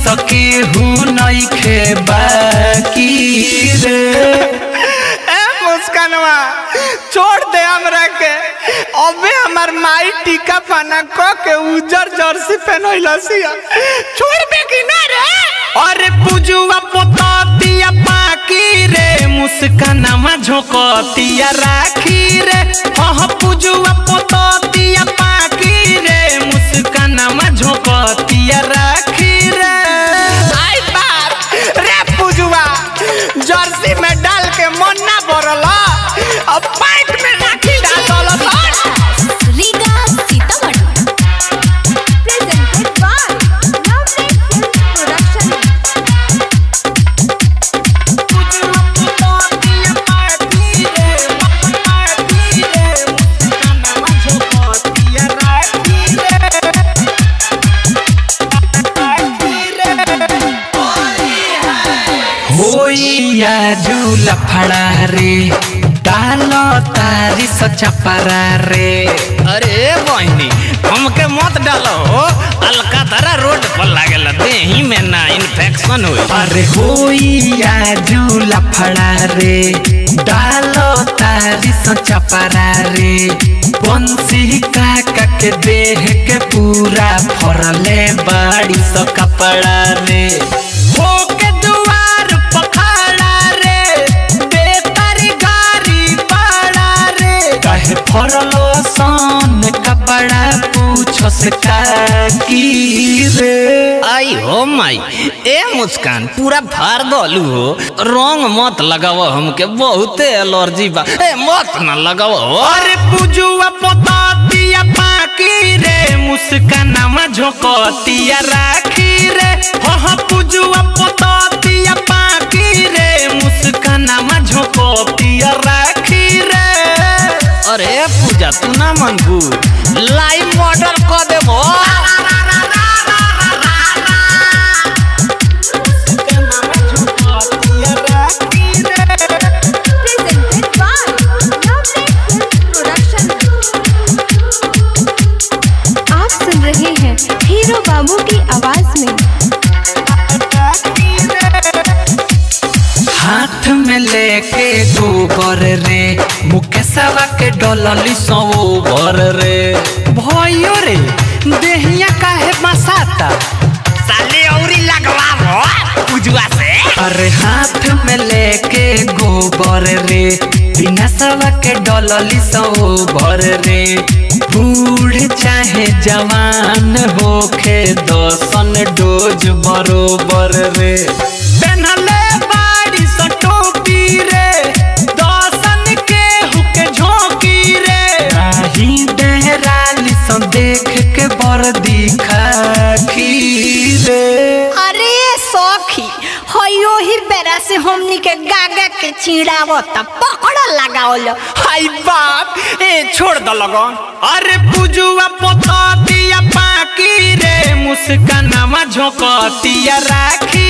सके हूँ नहीं खे बाकी रे। ए मुस्कानवा छोड़ दे हमरा के, अबे हमार माई टीका पाना क के उजर जर्सी पहनइलसिया, छोड़ बे कि ना रे। अरे पूजुआ पोततिया पाकी रे, मुस्कानवा झोंकतिया राखी रे। हां पूजुआ पोततिया पाकी रे, मुस्कानवा झोंकतिया राखी रे। आई बाप रे पूजुआ जर्सी में डाल के मन ना भरल, अब पैंट में राखी डाल दल। Riga Sitamarhi presented by lovely film Production. पूजुआ पोततिया पाकी रे, मुस्कानवा झोंकतिया राखी रे। होइया झूला फड़ा रे, डालो तारी सचा परा रे। अरे बहनी हमके मत डालो, अलका तारा रोड पर लागेला, देही में ना इन्फेक्शन हो। अरे होइया झूला फड़ा रे, डालो तारी सचा परा रे। बंसी काका के देह के पूरा फरले बाड़ी स कपड़ा रे। होके दुआर पखाड़ा रे, बेतारी गाड़ी पाड़ा रे। काहे फरलो सन कपड़ा पूछो से काकी रे। आई हो माई ए मुस्कान पूरा फाड़ दलू हो, रंग मत लगाओ, हमके बहुते एलर्जी बा, ए मत ना लगाओ। अरे पूजुआ पोततिया पाकी रे, मुस्कानवा झोंकतिया राखी रे। हां पूजुआ पोततिया पाकी रे, मुस्कानवा झोंकतिया राखी रे। अरे पूजा तू ना मनबू, लाइव मॉडल क देबो। Presented by lovely film production. आप सुन रहे हैं हीरो बाबू की आवाज में। हाथ में लेके गोबर रे, मुकेशवा के डोलली सोबर रे। भयो रे देहिया काहे मसाता, साले औरी लगवावो पूजुआ से। अरे हाथ में लेके गोबर रे, बिना सवा के डोलली सोबर रे। बूढ़ चाहे जवान होखे दसन डोज बरोबर रे। पहनले बाड़ी स टोपी रे, दसन के हुके झोंकी रे। नाही डेराली स देख के वर्दी खाकी रे। अरे सखी हयो ही बेरा से हमनी के गागा के चिड़ावत पकड़ लगावल। हाय बाप ए छोड़ द लगन। अरे पूजुआ पोततिया पाकी रे, मुस्कानवा झोंकतिया राखी